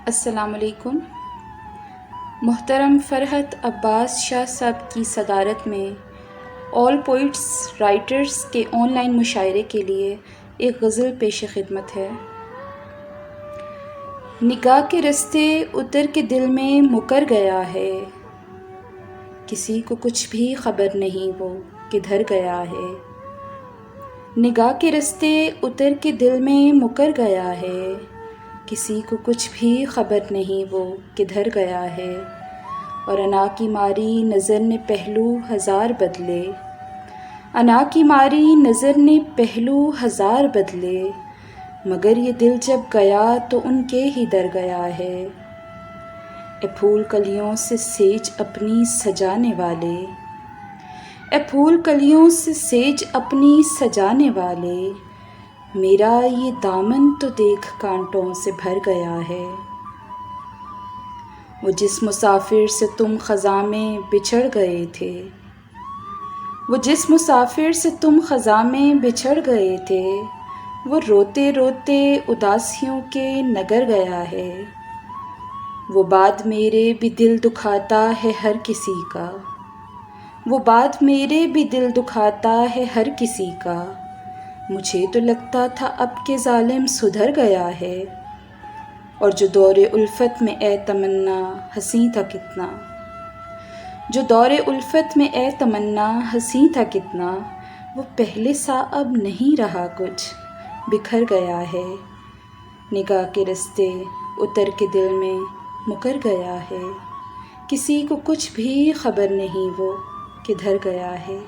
السلام علیکم۔ محترم فرحت عباس شاہ صاحب کی صدارت میں آل پوئٹس رائٹرز کے آن لائن مشاعرے کے لیے ایک غزل پیش خدمت ہے۔ نگاہ کے رستے اتر کے دل میں مکر گیا ہے، کسی کو کچھ بھی خبر نہیں وہ کدھر گیا ہے۔ نگاہ کے رستے اتر کے دل میں مکر گیا ہے، کسی کو کچھ بھی خبر نہیں وہ کدھر گیا ہے۔ اور انا کی ماری نظر نے پہلو ہزار بدلے، انا کی ماری نظر نے پہلو ہزار بدلے، مگر یہ دل جب گیا تو ان کے ہی در گیا ہے۔ اے پھول کلیوں سے سیج اپنی سجانے والے، اے پھول کلیوں سے سیج اپنی سجانے والے، میرا یہ دامن تو دیکھ کانٹوں سے بھر گیا ہے۔ وہ جس مسافر سے تم خزاں میں بچھڑ گئے تھے، وہ جس مسافر سے تم خزاں میں بچھڑ گئے تھے، وہ روتے روتے اداسیوں کے نگر گیا ہے۔ وہ بات میرے بھی دل دکھاتا ہے ہر کسی کا، وہ بات میرے بھی دل دکھاتا ہے ہر کسی کا، مجھے تو لگتا تھا اب کہ ظالم سدھر گیا ہے۔ اور جو دور الفت میں اے تمنا حسیں تھا کتنا، جو دور الفت میں اے تمنا حسیں تھا کتنا، وہ پہلے سا اب نہیں رہا کچھ بکھر گیا ہے۔ نگاہ کے رستے اتر کے دل میں مکر گیا ہے، کسی کو کچھ بھی خبر نہیں وہ کدھر گیا ہے۔